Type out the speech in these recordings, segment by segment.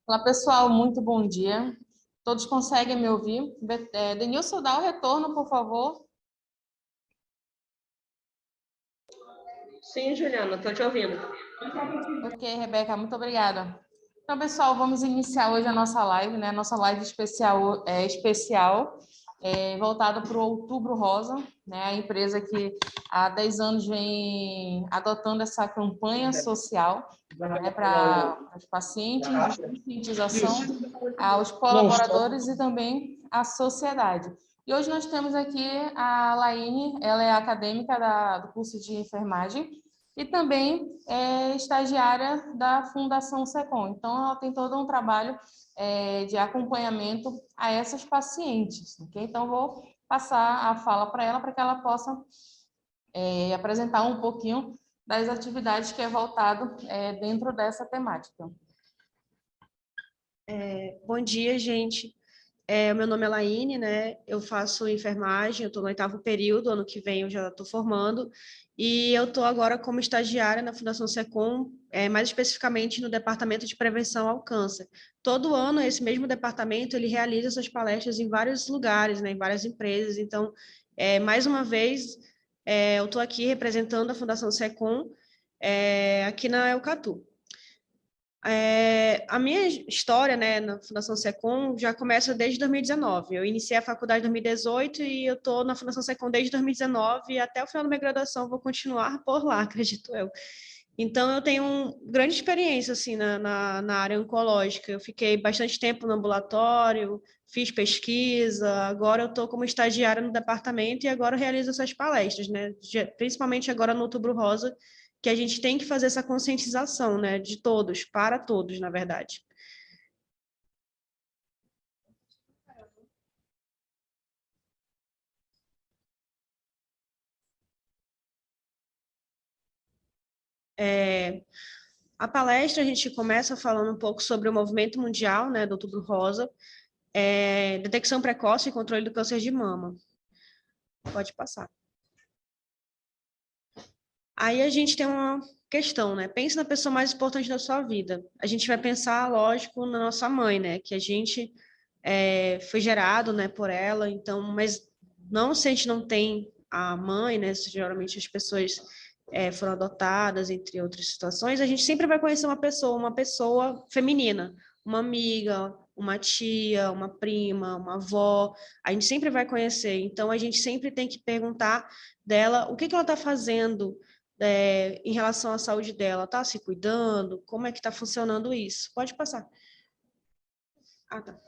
Olá, pessoal, muito bom dia. Todos conseguem me ouvir? Denilson, dá o retorno, por favor. Sim, Juliana, estou te ouvindo. Ok, Rebeca, muito obrigada. Então, pessoal, vamos iniciar hoje a nossa live, né? Nossa live especial, voltada para o Outubro Rosa, né? A empresa que há 10 anos vem adotando essa campanha social, né, para os pacientes de conscientização aos colaboradores e também à sociedade. E hoje nós temos aqui a Laine, ela é acadêmica do curso de enfermagem e também é estagiária da Fundação SECOM. Então, ela tem todo um trabalho de acompanhamento a essas pacientes. Okay? Então, vou passar a fala para ela, para que ela possa apresentar um pouquinho das atividades que é voltado dentro dessa temática. Bom dia, gente. Meu nome é Laine, né? Eu faço enfermagem, eu estou no 8º período, ano que vem eu já estou formando, e eu estou agora como estagiária na Fundação SECOM, mais especificamente no Departamento de Prevenção ao Câncer. Todo ano, esse mesmo departamento, ele realiza essas palestras em vários lugares, né? Em várias empresas. Então, mais uma vez, eu estou aqui representando a Fundação SECOM, aqui na Eucatu. A minha história, né, na Fundação SECOM já começa desde 2019. Eu iniciei a faculdade em 2018 e eu estou na Fundação SECOM desde 2019 e até o final da minha graduação vou continuar por lá, acredito eu. Então, eu tenho grande experiência assim, na área oncológica. Eu fiquei bastante tempo no ambulatório, fiz pesquisa, agora eu estou como estagiária no departamento e agora eu realizo essas palestras, né, principalmente agora no Outubro Rosa, que a gente tem que fazer essa conscientização, né, de todos, para todos, na verdade. A palestra a gente começa falando um pouco sobre o movimento mundial, né, do Outubro Rosa, detecção precoce e controle do câncer de mama. Pode passar. Aí a gente tem uma questão, né? Pense na pessoa mais importante da sua vida. A gente vai pensar, lógico, na nossa mãe, né? Que a gente foi gerado, né, por ela. Então, mas não se a gente não tem a mãe, né? Geralmente as pessoas foram adotadas, entre outras situações. A gente sempre vai conhecer uma pessoa feminina, uma amiga, uma tia, uma prima, uma avó. A gente sempre vai conhecer. Então, a gente sempre tem que perguntar dela o que ela está fazendo em relação à saúde dela, tá se cuidando? Como é que está funcionando isso? Pode passar. Ah, tá.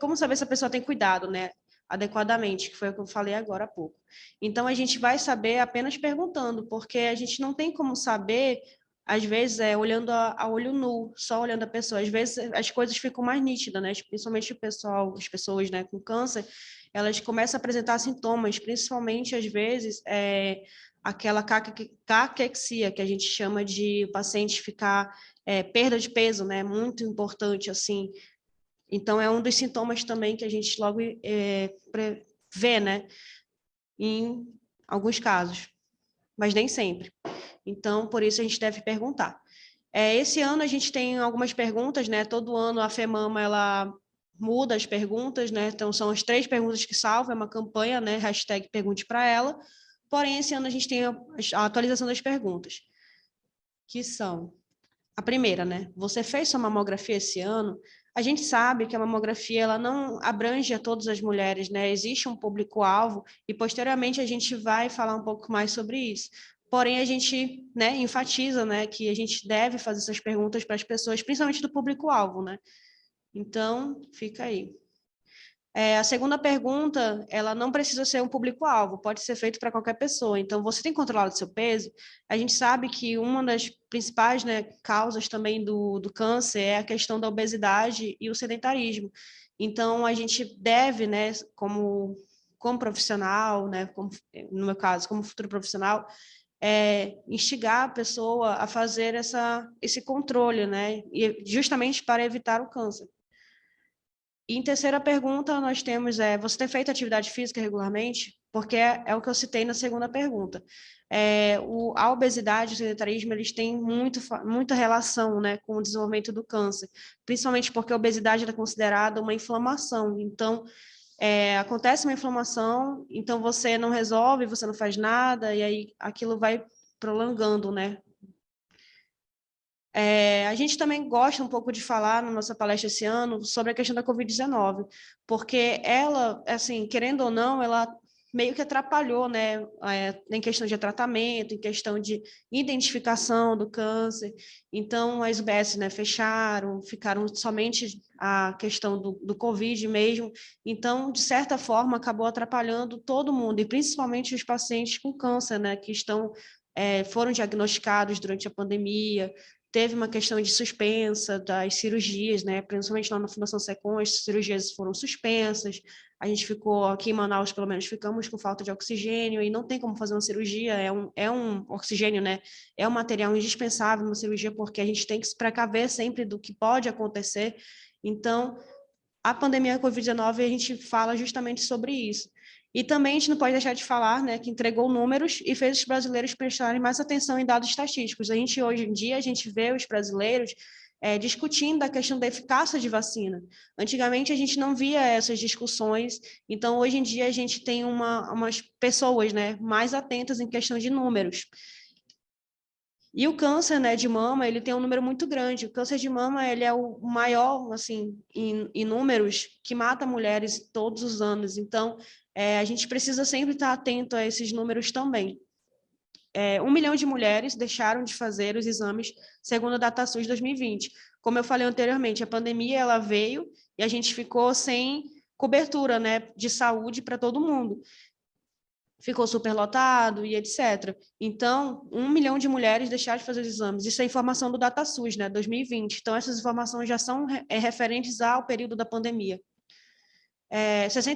Como saber se a pessoa tem cuidado, né? Adequadamente, que foi o que eu falei agora há pouco. Então, a gente vai saber apenas perguntando, porque a gente não tem como saber, às vezes, olhando a olho nu, só olhando a pessoa. Às vezes, as coisas ficam mais nítidas, né? Principalmente as pessoas, né, com câncer, elas começam a apresentar sintomas, principalmente, às vezes, aquela caquexia, que a gente chama de o paciente ficar perda de peso, né? Muito importante, assim. Então, é um dos sintomas também que a gente logo vê, né? Em alguns casos, mas nem sempre. Então, por isso a gente deve perguntar. Esse ano a gente tem algumas perguntas, né? Todo ano a FEMAMA, ela muda as perguntas, né? Então, são as 3 perguntas que salvam, é uma campanha, né? Hashtag pergunte para ela. Porém, esse ano a gente tem a atualização das perguntas, que são a primeira, né? Você fez sua mamografia esse ano? A gente sabe que a mamografia ela não abrange a todas as mulheres, né? Existe um público-alvo e posteriormente a gente vai falar um pouco mais sobre isso. Porém, a gente, né, enfatiza, né, que a gente deve fazer essas perguntas para as pessoas, principalmente do público-alvo, né? Então, fica aí. A segunda pergunta, ela não precisa ser um público-alvo, pode ser feito para qualquer pessoa. Então, você tem controlado seu peso? A gente sabe que uma das principais, né, causas também do câncer é a questão da obesidade e o sedentarismo. Então, a gente deve, né, como profissional, né, no meu caso, como futuro profissional, instigar a pessoa a fazer esse controle, né, e justamente para evitar o câncer. E em terceira pergunta, nós temos, você tem feito atividade física regularmente? porque é o que eu citei na segunda pergunta. A obesidade e o sedentarismo, eles têm muita relação, né, com o desenvolvimento do câncer, principalmente porque a obesidade é considerada uma inflamação. Então, acontece uma inflamação, então você não resolve, você não faz nada, e aí aquilo vai prolongando, né? A gente também gosta um pouco de falar na nossa palestra esse ano sobre a questão da Covid-19, porque ela, assim, querendo ou não, ela meio que atrapalhou, né, em questão de tratamento, em questão de identificação do câncer. Então, as UBS, né, fecharam, ficaram somente a questão do Covid mesmo. Então, de certa forma, acabou atrapalhando todo mundo, e principalmente os pacientes com câncer, né, que foram diagnosticados durante a pandemia. Teve uma questão de suspensa das cirurgias, né? Principalmente lá na Fundação Secom, as cirurgias foram suspensas. A gente ficou aqui em Manaus, pelo menos, ficamos com falta de oxigênio e não tem como fazer uma cirurgia. É um oxigênio, né? É um material indispensável numa cirurgia, porque a gente tem que se precaver sempre do que pode acontecer. Então, a pandemia da Covid-19, a gente fala justamente sobre isso. E também a gente não pode deixar de falar, né, que entregou números e fez os brasileiros prestarem mais atenção em dados estatísticos. Hoje em dia, a gente vê os brasileiros discutindo a questão da eficácia de vacina. Antigamente, a gente não via essas discussões, então, hoje em dia, a gente tem umas pessoas, né, mais atentas em questão de números. E o câncer, né, de mama, ele tem um número muito grande. O câncer de mama, ele é o maior, assim, em números, que mata mulheres todos os anos. Então, a gente precisa sempre estar atento a esses números também. 1 milhão de mulheres deixaram de fazer os exames segundo a DataSUS 2020. Como eu falei anteriormente, a pandemia, ela veio e a gente ficou sem cobertura, né, de saúde para todo mundo. Ficou superlotado e etc. Então, 1 milhão de mulheres deixaram de fazer os exames. Isso é informação do DataSUS, né, 2020. Então, essas informações já são referentes ao período da pandemia.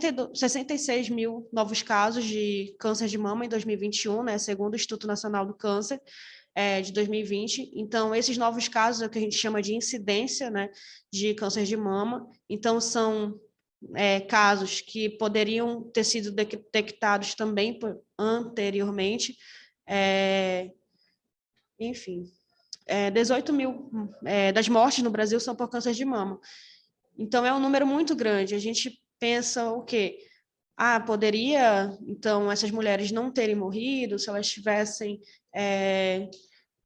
66 mil novos casos de câncer de mama em 2021, né, segundo o Instituto Nacional do Câncer, de 2020. Então, esses novos casos é o que a gente chama de incidência, né, de câncer de mama. Então, são casos que poderiam ter sido detectados também anteriormente. Enfim, 18 mil das mortes no Brasil são por câncer de mama. Então, é um número muito grande. A gente pensa o quê? Poderia, então, essas mulheres não terem morrido se elas tivessem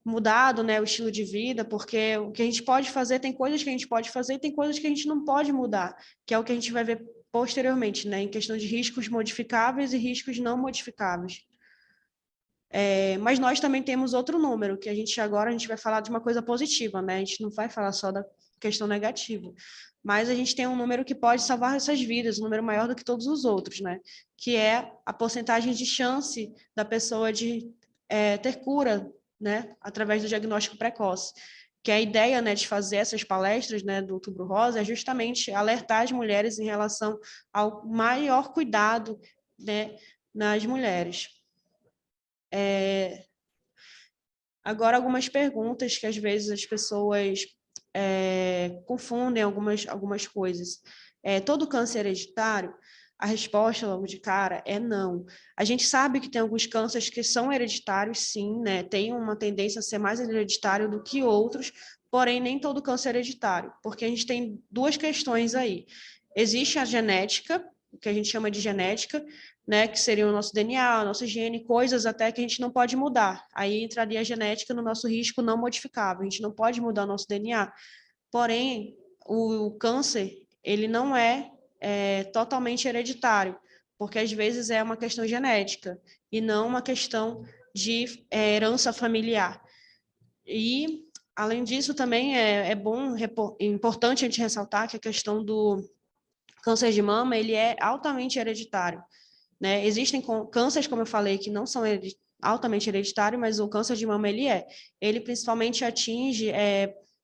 mudado, né, o estilo de vida, porque o que a gente pode fazer, tem coisas que a gente pode fazer e tem coisas que a gente não pode mudar, que é o que a gente vai ver posteriormente, né, em questão de riscos modificáveis e riscos não modificáveis. Mas nós também temos outro número, que a gente vai falar de uma coisa positiva, né, a gente não vai falar só da questão negativa, mas a gente tem um número que pode salvar essas vidas, um número maior do que todos os outros, né, que é a porcentagem de chance da pessoa de ter cura, né, através do diagnóstico precoce. Que a ideia, né, de fazer essas palestras, né, do Outubro Rosa é justamente alertar as mulheres em relação ao maior cuidado, né, nas mulheres. Agora, algumas perguntas que às vezes as pessoas confundem algumas coisas. Todo câncer hereditário? A resposta, logo de cara, é não. A gente sabe que tem alguns cânceres que são hereditários, sim, né? Tem uma tendência a ser mais hereditário do que outros, porém, nem todo câncer é hereditário, porque a gente tem duas questões aí. Existe a genética, o que a gente chama de genética, né, que seria o nosso DNA, o nosso gene, coisas até que a gente não pode mudar. Aí entraria a genética no nosso risco não modificável. A gente não pode mudar o nosso DNA. Porém, o câncer, ele não é totalmente hereditário, porque às vezes é uma questão genética e não uma questão de herança familiar. E, além disso, também é importante a gente ressaltar que a questão do câncer de mama, ele é altamente hereditário, né? Existem cânceres, como eu falei, que não são altamente hereditários, mas o câncer de mama, ele principalmente atinge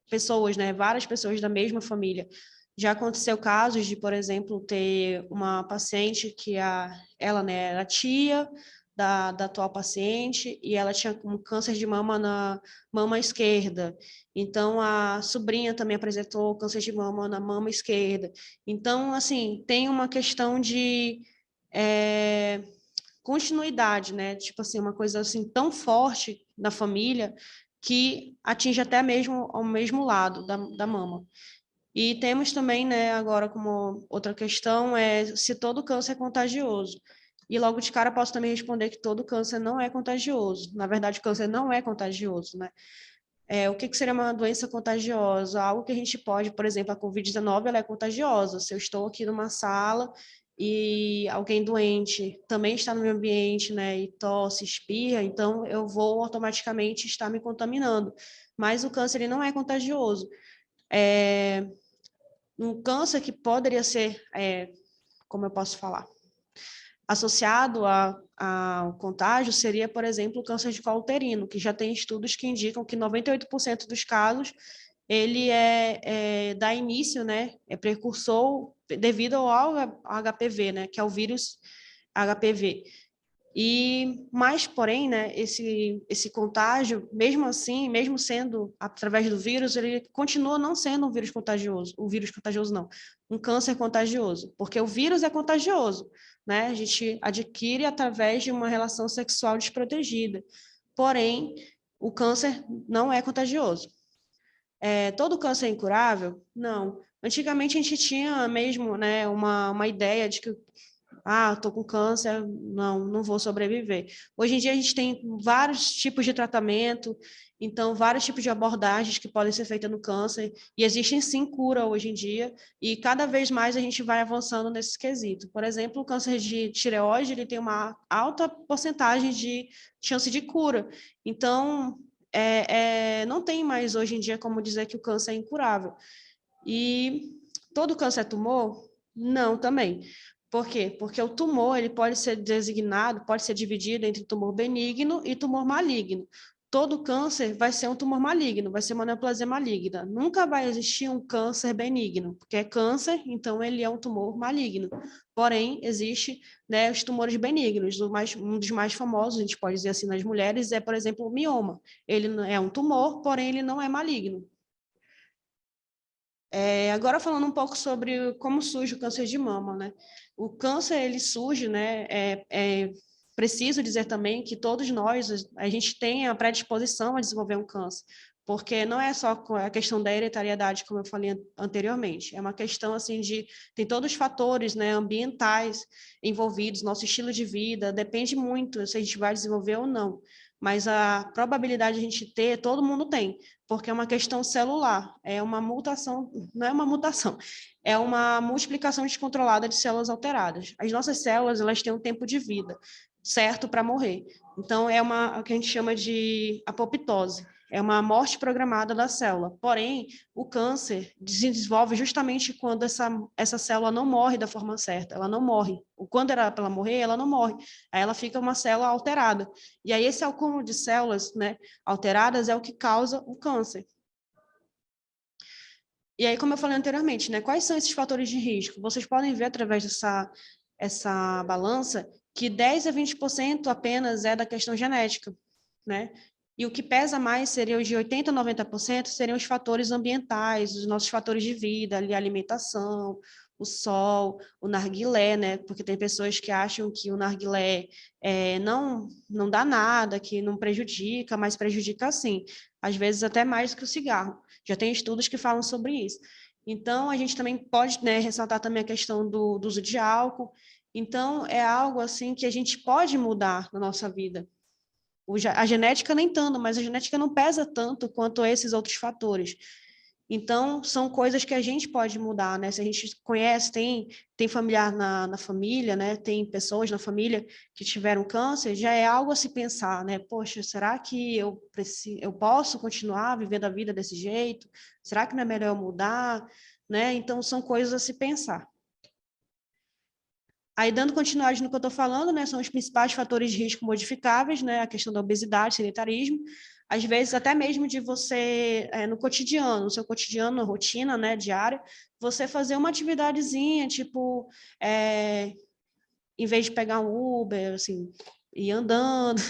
pessoas, né? Várias pessoas da mesma família. Já aconteceu casos de, por exemplo, ter uma paciente que ela, né, era tia da atual paciente e ela tinha um câncer de mama na mama esquerda. Então, a sobrinha também apresentou câncer de mama na mama esquerda. Então, assim, tem uma questão de continuidade, né? Tipo assim, uma coisa assim tão forte na família que atinge até mesmo ao mesmo lado da mama. E temos também, né, agora como outra questão, se todo câncer é contagioso. E logo de cara posso também responder que todo câncer não é contagioso. Na verdade, o câncer não é contagioso, né? O que seria uma doença contagiosa? Algo que a gente pode, por exemplo, a Covid-19, ela é contagiosa. Se eu estou aqui numa sala e alguém doente também está no meu ambiente, né, e tosse, espirra, então eu vou automaticamente estar me contaminando. Mas o câncer, ele não é contagioso. Um câncer que poderia ser, como eu posso falar, associado ao contágio seria, por exemplo, o câncer de colo uterino, que já tem estudos que indicam que 98% dos casos ele dá início, né, é precursor devido ao HPV, né, que é o vírus HPV. Mas, porém, né, esse contágio, mesmo assim, mesmo sendo através do vírus, ele continua não sendo um vírus contagioso não, um câncer contagioso, porque o vírus é contagioso, né? A gente adquire através de uma relação sexual desprotegida. Porém, o câncer não é contagioso. Todo câncer é incurável? Não. Antigamente a gente tinha mesmo, né, uma ideia de que estou com câncer, não vou sobreviver. Hoje em dia a gente tem vários tipos de tratamento, então vários tipos de abordagens que podem ser feitas no câncer, e existem sim cura hoje em dia, e cada vez mais a gente vai avançando nesse quesito. Por exemplo, o câncer de tireoide, ele tem uma alta porcentagem de chance de cura, então não tem mais hoje em dia como dizer que o câncer é incurável. E todo câncer é tumor? Não, também. Por quê? Porque o tumor ele pode ser designado, pode ser dividido entre tumor benigno e tumor maligno. Todo câncer vai ser um tumor maligno, vai ser uma neoplasia maligna. Nunca vai existir um câncer benigno, porque é câncer, então ele é um tumor maligno. Porém, existe, né, os tumores benignos. Um dos mais famosos, a gente pode dizer assim, nas mulheres, é, por exemplo, o mioma. Ele é um tumor, porém ele não é maligno. Agora falando um pouco sobre como surge o câncer de mama, né? O câncer, ele surge, né? Preciso dizer também que todos nós, a gente tem a predisposição a desenvolver um câncer, porque não é só a questão da hereditariedade, como eu falei anteriormente, é uma questão, assim, tem todos os fatores, né, ambientais envolvidos, nosso estilo de vida, depende muito se a gente vai desenvolver ou não, mas a probabilidade de a gente ter, todo mundo tem, porque é uma questão celular, é uma mutação, não é uma mutação, é uma multiplicação descontrolada de células alteradas. As nossas células, elas têm um tempo de vida certo para morrer. Então, o que a gente chama de apoptose, é uma morte programada da célula. Porém, o câncer se desenvolve justamente quando essa célula não morre da forma certa, ela não morre. Quando era para ela morrer, ela não morre. Aí ela fica uma célula alterada. E aí esse acúmulo de células, né, alteradas é o que causa o câncer. E aí, como eu falei anteriormente, né, quais são esses fatores de risco? Vocês podem ver através essa balança que 10 a 20% apenas é da questão genética, né? E o que pesa mais seria os de 80 a 90% seriam os fatores ambientais, os nossos fatores de vida, ali, a alimentação, o sol, o narguilé, né? Porque tem pessoas que acham que o narguilé não dá nada, que não prejudica, mas prejudica sim. Às vezes até mais do que o cigarro. Já tem estudos que falam sobre isso. Então, a gente também pode, né, ressaltar também a questão do uso de álcool. Então, é algo assim que a gente pode mudar na nossa vida. A genética nem tanto, mas a genética não pesa tanto quanto esses outros fatores. Então, são coisas que a gente pode mudar, né? Se a gente conhece, tem familiar na família, né? Tem pessoas na família que tiveram câncer, já é algo a se pensar, né? Poxa, será que eu posso continuar vivendo a vida desse jeito? Será que não é melhor eu mudar? Né? Então, são coisas a se pensar. Aí, dando continuidade no que eu estou falando, né, são os principais fatores de risco modificáveis, né, a questão da obesidade, sedentarismo, às vezes até mesmo de você, no cotidiano, no seu cotidiano, na rotina, né, diária, você fazer uma atividadezinha, tipo, em vez de pegar um Uber, assim, ir andando,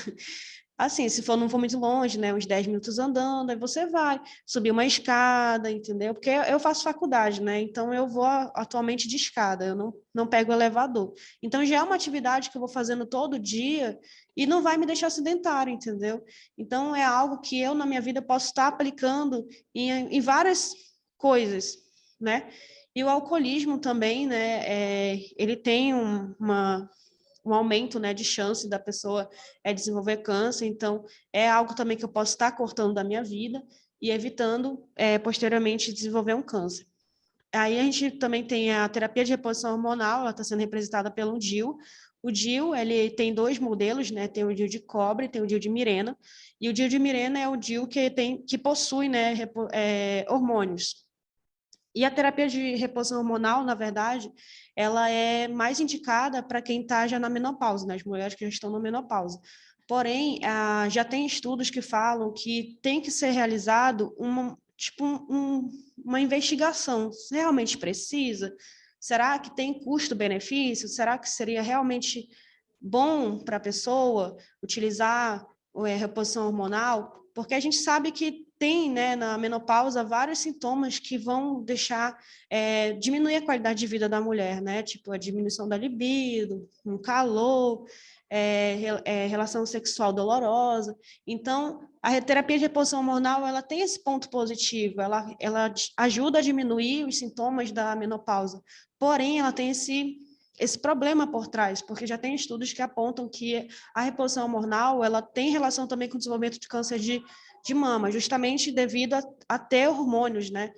Assim, se não for muito longe, né, uns 10 minutos andando, aí você vai subir uma escada, entendeu? Porque eu faço faculdade, né, então eu vou atualmente de escada, eu não pego elevador. Então já é uma atividade que eu vou fazendo todo dia e não vai me deixar sedentário, entendeu? Então é algo que eu, na minha vida, posso estar aplicando em várias coisas, né? E o alcoolismo também, né, ele tem um aumento, né, de chance da pessoa desenvolver câncer. Então, é algo também que eu posso estar cortando da minha vida e evitando, posteriormente, desenvolver um câncer. Aí a gente também tem a terapia de reposição hormonal, ela está sendo representada pelo DIU. O DIU, ele tem 2 modelos, né? Tem o DIU de cobre, tem o DIU de Mirena. E o DIU de Mirena é o DIU que possui, né, hormônios. E a terapia de reposição hormonal, na verdade, ela é mais indicada para quem está já na menopausa, né? As mulheres que já estão na menopausa. Porém, já tem estudos que falam que tem que ser realizado uma investigação. Se realmente precisa? Será que tem custo-benefício? Será que seria realmente bom para a pessoa utilizar reposição hormonal? Porque a gente sabe que tem, né, na menopausa, vários sintomas que vão deixar, diminuir a qualidade de vida da mulher, né? Tipo, a diminuição da libido, um calor, relação sexual dolorosa. Então, a terapia de reposição hormonal, ela tem esse ponto positivo, ela ajuda a diminuir os sintomas da menopausa, porém, ela tem esse problema por trás, porque já tem estudos que apontam que a reposição hormonal, ela tem relação também com o desenvolvimento de câncer de mama, justamente devido a ter hormônios, né?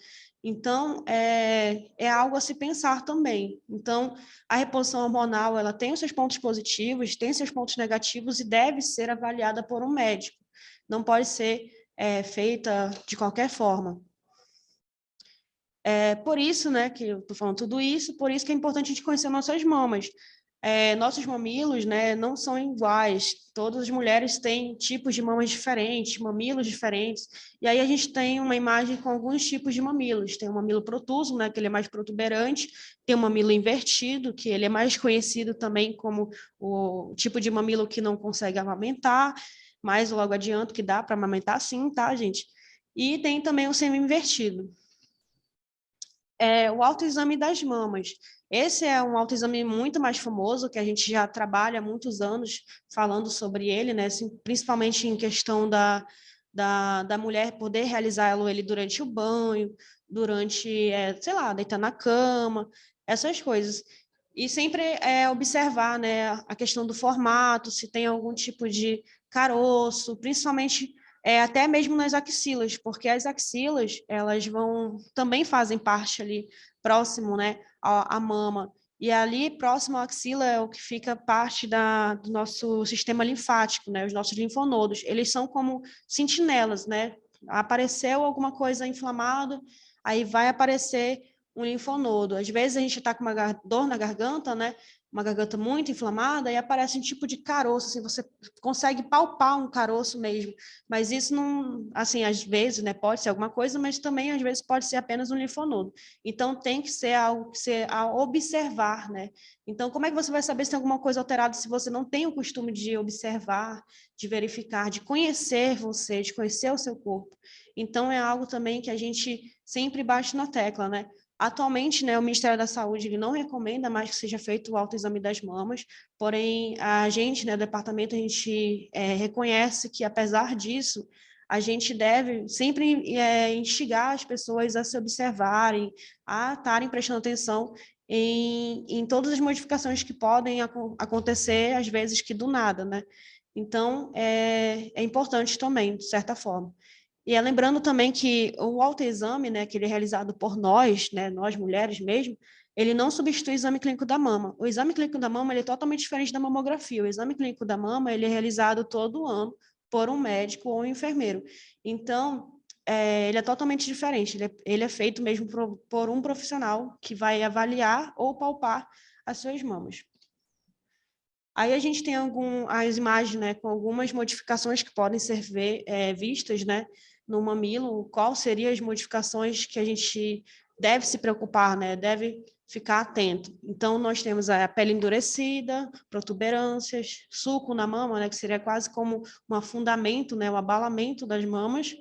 Então, é algo a se pensar também. Então, a reposição hormonal, ela tem os seus pontos positivos, tem seus pontos negativos e deve ser avaliada por um médico. Não pode ser feita de qualquer forma. Por isso, né, que eu estou falando tudo isso, por isso que é importante a gente conhecer nossas mamas. Nossos mamilos, né, não são iguais. Todas as mulheres têm tipos de mamas diferentes, mamilos diferentes. E aí a gente tem uma imagem com alguns tipos de mamilos. Tem o mamilo protuso, né, que ele é mais protuberante. Tem o mamilo invertido, que ele é mais conhecido também como o tipo de mamilo que não consegue amamentar. Mas logo adianto que dá para amamentar sim, tá, gente? E tem também o semi-invertido. O autoexame das mamas. Esse é um autoexame muito mais famoso, que a gente já trabalha há muitos anos falando sobre ele, né? Assim, principalmente em questão da mulher poder realizar ele durante o banho, durante, sei lá, deitar na cama, essas coisas. E sempre observar, né, a questão do formato, se tem algum tipo de caroço, principalmente até mesmo nas axilas, porque as axilas, elas também fazem parte ali, próximo, né, à mama, e ali, próximo à axila, é o que fica parte do nosso sistema linfático, né, os nossos linfonodos, eles são como sentinelas, né, apareceu alguma coisa inflamada, aí vai aparecer um linfonodo. Às vezes a gente está com uma dor na garganta, né, uma garganta muito inflamada, e aparece um tipo de caroço, assim, você consegue palpar um caroço mesmo, mas isso não, assim, às vezes, né, pode ser alguma coisa, mas também às vezes pode ser apenas um linfonodo. Então tem que ser algo que você a observar, né? Então como é que você vai saber se tem alguma coisa alterada se você não tem o costume de observar, de verificar, de conhecer você, de conhecer o seu corpo? Então é algo também que a gente sempre bate na tecla, né? Atualmente, né, o Ministério da Saúde ele não recomenda mais que seja feito o autoexame das mamas, porém, a gente, né, do departamento, a gente reconhece que, apesar disso, a gente deve sempre instigar as pessoas a se observarem, a estarem prestando atenção em todas as modificações que podem acontecer, às vezes que do nada, né? Então, é importante também, de certa forma. E lembrando também que o autoexame, né, que ele é realizado por nós, né, nós mulheres mesmo, ele não substitui o exame clínico da mama. O exame clínico da mama ele é totalmente diferente da mamografia. O exame clínico da mama ele é realizado todo ano por um médico ou um enfermeiro. Então, ele é totalmente diferente. Ele é feito mesmo por um profissional que vai avaliar ou palpar as suas mamas. Aí a gente tem as imagens, né, com algumas modificações que podem ser vistas, né, no mamilo. Qual seriam as modificações que a gente deve se preocupar, né? Deve ficar atento. Então, nós temos a pele endurecida, protuberâncias, suco na mama, né? Que seria quase como um afundamento, né? O abalamento das mamas,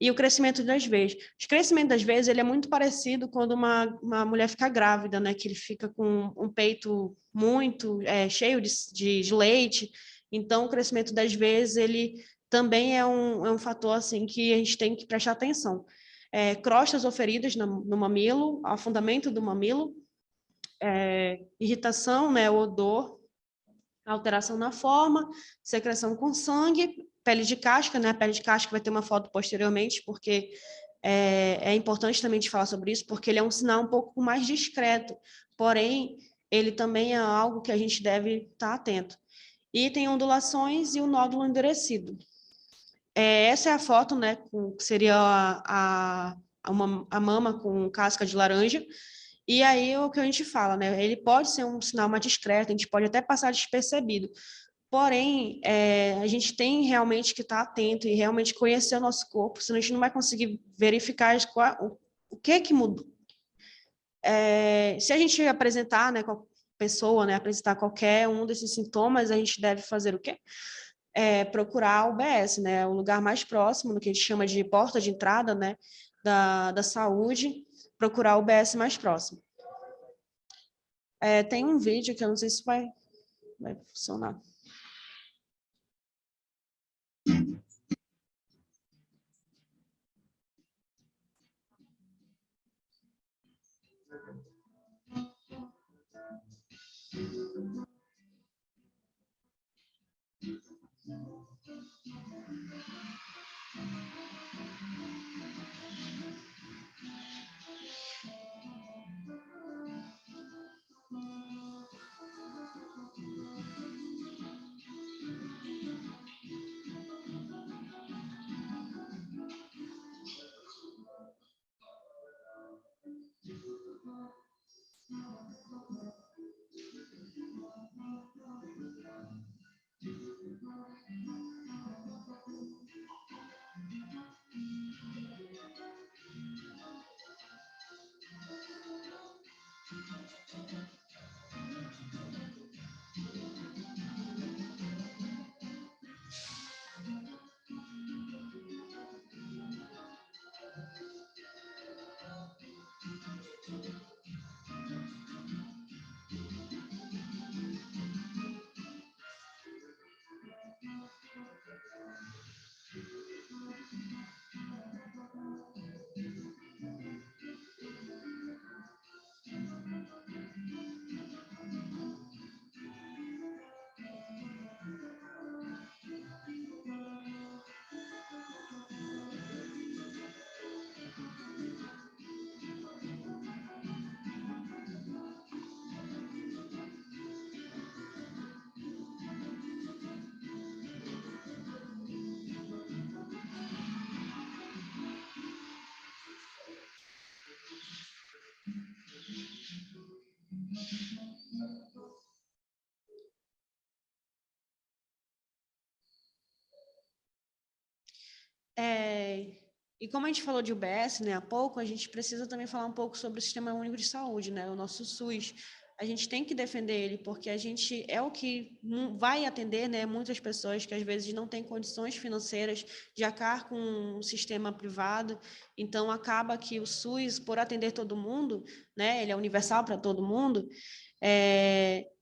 e o crescimento das veias. O crescimento das veias, ele é muito parecido quando uma mulher fica grávida, né? Que ele fica com um peito muito cheio de leite. Então, o crescimento das veias, ele também é um fator assim que a gente tem que prestar atenção. Crostas ou feridas no mamilo, afundamento do mamilo, irritação, né, odor, alteração na forma, secreção com sangue, pele de casca, né, a pele de casca vai ter uma foto posteriormente, porque é importante também de falar sobre isso, porque ele é um sinal um pouco mais discreto, porém, ele também é algo que a gente deve estar atento. E tem ondulações e o nódulo endurecido. Essa é a foto, né, que seria a mama com casca de laranja. E aí o que a gente fala, né? Ele pode ser um sinal mais discreto, a gente pode até passar despercebido. Porém, a gente tem realmente que estar atento e realmente conhecer o nosso corpo, senão a gente não vai conseguir verificar o que mudou. Se a gente apresentar, né, com a pessoa, né, apresentar qualquer um desses sintomas, a gente deve fazer o quê? Procurar o UBS, né, o lugar mais próximo, no que a gente chama de porta de entrada, né, da saúde, procurar o UBS mais próximo. Tem um vídeo que eu não sei se vai funcionar. E como a gente falou de UBS, né, há pouco, a gente precisa também falar um pouco sobre o Sistema Único de Saúde, né, o nosso SUS. A gente tem que defender ele, porque a gente é o que vai atender, né, muitas pessoas que às vezes não têm condições financeiras de arcar com um sistema privado. Então, acaba que o SUS, por atender todo mundo, né, ele é universal para todo mundo,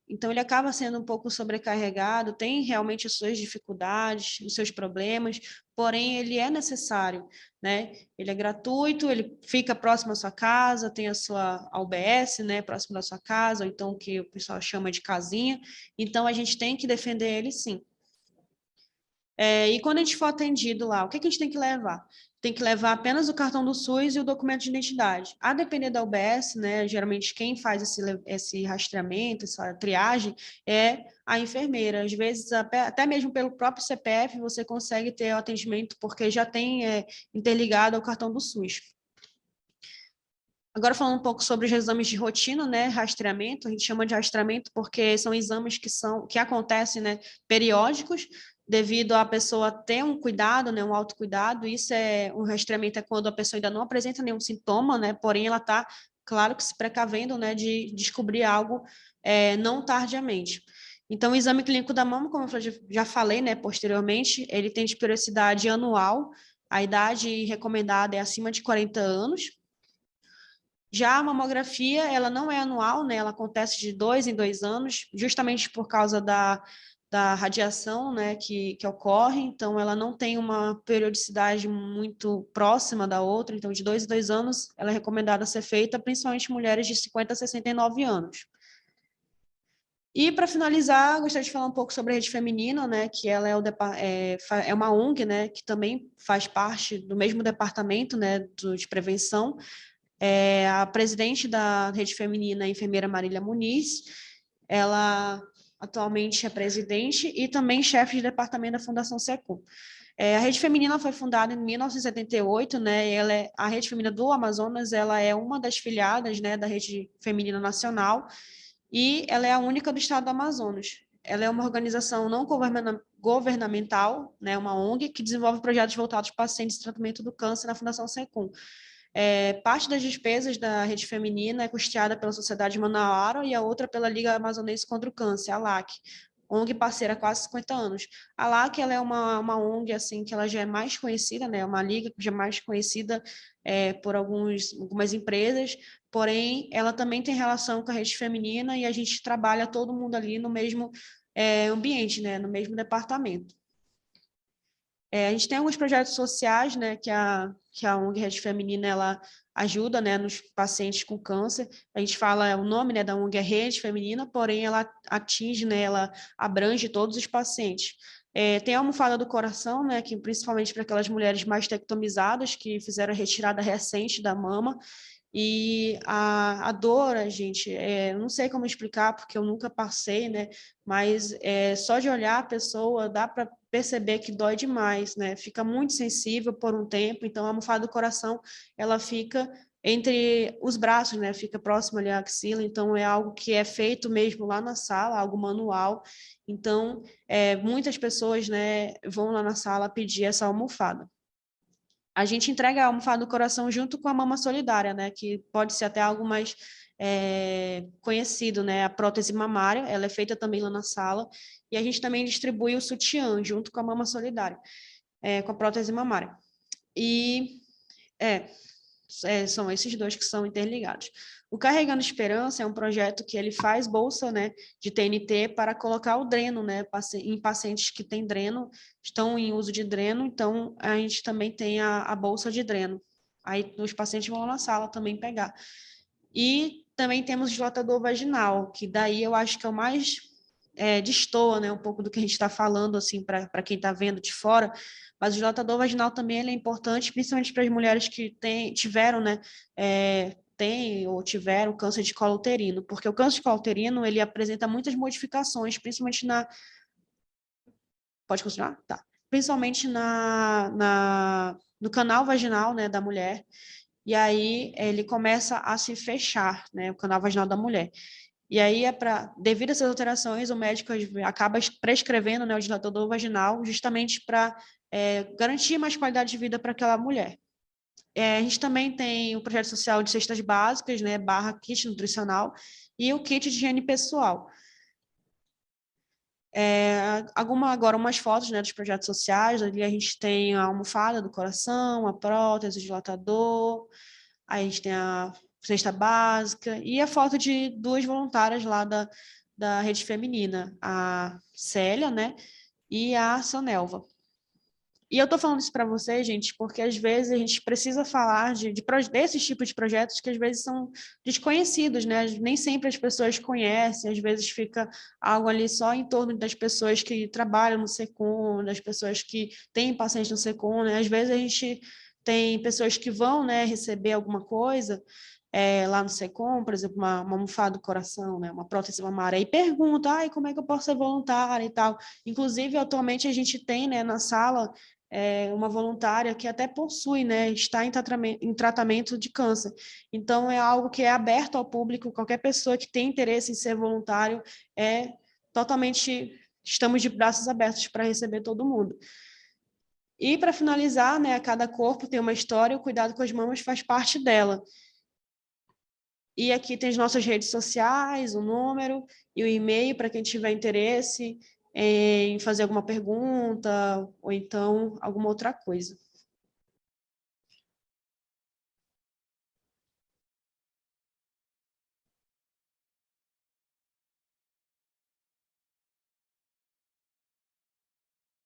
então ele acaba sendo um pouco sobrecarregado, tem realmente as suas dificuldades, os seus problemas, porém ele é necessário, né? Ele é gratuito, ele fica próximo à sua casa, tem a sua UBS, né, próximo da sua casa, ou então o que o pessoal chama de casinha, então a gente tem que defender ele sim. E quando a gente for atendido lá, o que a gente tem que levar? Tem que levar apenas o cartão do SUS e o documento de identidade. A depender da UBS, né, geralmente quem faz esse rastreamento, essa triagem, é a enfermeira. Às vezes, até mesmo pelo próprio CPF, você consegue ter o atendimento, porque já tem interligado ao cartão do SUS. Agora, falando um pouco sobre os exames de rotina, né, rastreamento, a gente chama de rastreamento porque são exames que acontecem, né, periódicos, devido à pessoa ter um cuidado, né, um autocuidado. Isso um rastreamento é quando a pessoa ainda não apresenta nenhum sintoma, né, porém ela está, claro que se precavendo, né, de descobrir algo não tardiamente. Então, o exame clínico da mama, como eu já falei, né, posteriormente, ele tem de periodicidade anual, a idade recomendada é acima de 40 anos. Já a mamografia, ela não é anual, né, ela acontece de 2 em 2 anos, justamente por causa da radiação, né, que ocorre, então ela não tem uma periodicidade muito próxima da outra, então de 2 em 2 anos ela é recomendada ser feita, principalmente mulheres de 50 a 69 anos. E, para finalizar, gostaria de falar um pouco sobre a Rede Feminina, né, que ela é uma ONG, né, que também faz parte do mesmo departamento, né, de prevenção. A presidente da Rede Feminina, a enfermeira Marília Muniz, ela atualmente é presidente e também chefe de departamento da Fundação Secom. A Rede Feminina foi fundada em 1978, né? A Rede Feminina do Amazonas, ela é uma das filiadas, né, da Rede Feminina Nacional, e ela é a única do estado do Amazonas. Ela é uma organização não governamental, né, uma ONG, que desenvolve projetos voltados para pacientes de tratamento do câncer na Fundação Secom. Parte das despesas da Rede Feminina é custeada pela Sociedade Manauara e a outra pela Liga Amazonense contra o Câncer, a LAC, ONG parceira há quase 50 anos. A LAC, ela é uma ONG assim, que ela já é mais conhecida, né? Uma liga já é mais conhecida por algumas empresas, porém, ela também tem relação com a Rede Feminina e a gente trabalha todo mundo ali no mesmo ambiente, né? No mesmo departamento. A gente tem alguns projetos sociais, né, que a ONG Rede Feminina ela ajuda, né, nos pacientes com câncer. A gente fala, o nome, né, da ONG é Rede Feminina, porém ela atinge, né, ela abrange todos os pacientes. Tem a almofada do coração, né, que principalmente para aquelas mulheres mastectomizadas que fizeram a retirada recente da mama. E a dor, gente, eu não sei como explicar, porque eu nunca passei, né? Mas só de olhar a pessoa dá para perceber que dói demais, né? Fica muito sensível por um tempo, então a almofada do coração, ela fica entre os braços, né? Fica próximo ali à axila, então é algo que é feito mesmo lá na sala, algo manual. Então, muitas pessoas, né, vão lá na sala pedir essa almofada. A gente entrega a almofada do coração junto com a mama solidária, né? Que pode ser até algo mais conhecido, né? A prótese mamária, ela é feita também lá na sala. E a gente também distribui o sutiã junto com a mama solidária, com a prótese mamária. E são esses dois que são interligados. O Carregando Esperança é um projeto que ele faz bolsa, né, de TNT para colocar o dreno, né, em pacientes que têm dreno, estão em uso de dreno, então a gente também tem a bolsa de dreno. Aí os pacientes vão lá na sala também pegar. E também temos o dilatador vaginal, que daí eu acho que é o mais destoa, né, um pouco do que a gente está falando, assim, para quem está vendo de fora, mas o dilatador vaginal também ele é importante, principalmente para as mulheres que tiveram, né, têm ou tiveram câncer de colo uterino, porque o câncer de colo uterino, ele apresenta muitas modificações, principalmente Pode continuar? Tá. Principalmente no canal vaginal, né, da mulher, e aí ele começa a se fechar, né, o canal vaginal da mulher. E aí, devido a essas alterações, o médico acaba prescrevendo, né, o dilatador vaginal justamente para garantir mais qualidade de vida para aquela mulher. A gente também tem o projeto social de cestas básicas, né, / kit nutricional, e o kit de higiene pessoal. Agora umas fotos, né, dos projetos sociais, ali a gente tem a almofada do coração, a prótese, o dilatador, aí a gente tem a cesta básica e a foto de duas voluntárias lá da Rede Feminina, a Célia, né, e a Sanelva. E eu estou falando isso para vocês, gente, porque às vezes a gente precisa falar desses tipos de projetos que às vezes são desconhecidos, né? Nem sempre as pessoas conhecem, às vezes fica algo ali só em torno das pessoas que trabalham no SECOM, das pessoas que têm pacientes no SECOM, né? Às vezes a gente tem pessoas que vão, né, receber alguma coisa lá no SECOM, por exemplo, uma almofada do coração, né, uma prótese mamária, e pergunta, como é que eu posso ser voluntária e tal. Inclusive, atualmente a gente tem, né, na sala uma voluntária que até possui, né, está em tratamento de câncer. Então, é algo que é aberto ao público, qualquer pessoa que tem interesse em ser voluntário é totalmente estamos de braços abertos para receber todo mundo. E, para finalizar, né, cada corpo tem uma história, o cuidado com as mamas faz parte dela. E aqui tem as nossas redes sociais, o número e o e-mail para quem tiver interesse em fazer alguma pergunta ou então alguma outra coisa.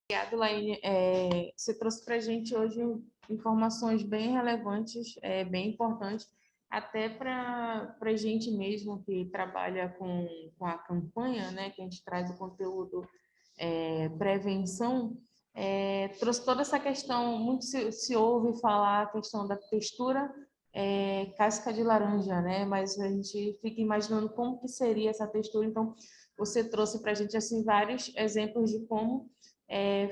Obrigada, Laine. Você trouxe para a gente hoje informações bem relevantes, bem importantes, até para a gente mesmo que trabalha com a campanha, né, que a gente traz o conteúdo prevenção, trouxe toda essa questão, muito se ouve falar a questão da textura casca de laranja, né, mas a gente fica imaginando como que seria essa textura, então você trouxe para a gente assim, vários exemplos de como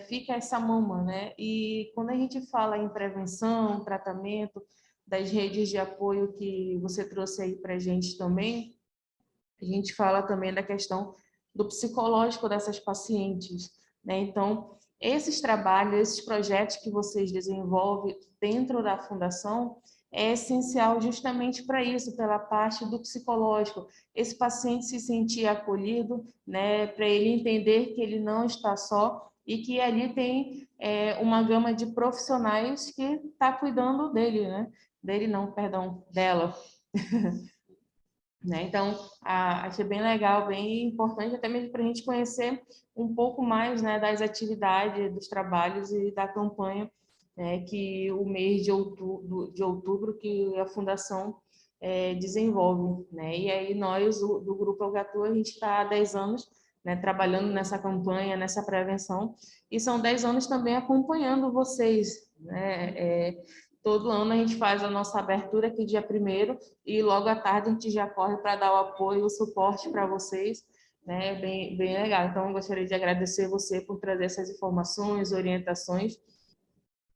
fica essa mama, né? E quando a gente fala em prevenção, tratamento, das redes de apoio que você trouxe aí para a gente também, a gente fala também da questão do psicológico dessas pacientes, né? Então, esses trabalhos, esses projetos que vocês desenvolvem dentro da fundação é essencial justamente para isso, pela parte do psicológico. Esse paciente se sentir acolhido, né? Para ele entender que ele não está só e que ali tem uma gama de profissionais que está cuidando dele, né? Dele não, perdão, dela. Né? Então, achei bem legal, bem importante, até mesmo para a gente conhecer um pouco mais, né, das atividades, dos trabalhos e da campanha, né, que o mês de outubro que a Fundação desenvolve. Né? E aí nós, do Grupo Algatu, a gente está há 10 anos, né, trabalhando nessa campanha, nessa prevenção, e são 10 anos também acompanhando vocês, né? Todo ano a gente faz a nossa abertura aqui dia 1º e logo à tarde a gente já corre para dar o apoio, o suporte para vocês, né? Bem legal. Então, eu gostaria de agradecer você por trazer essas informações, orientações,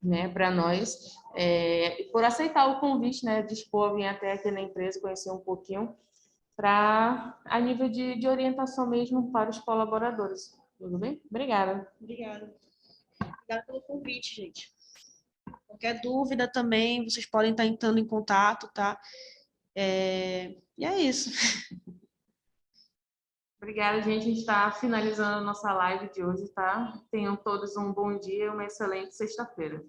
né, para nós, e por aceitar o convite, né, dispor a vir até aqui na empresa, conhecer um pouquinho, a nível de orientação mesmo para os colaboradores. Tudo bem? Obrigada. Obrigada. Obrigada pelo convite, gente. Qualquer dúvida também, vocês podem estar entrando em contato, tá? E é isso. Obrigada, gente. A gente está finalizando a nossa live de hoje, tá? Tenham todos um bom dia e uma excelente sexta-feira.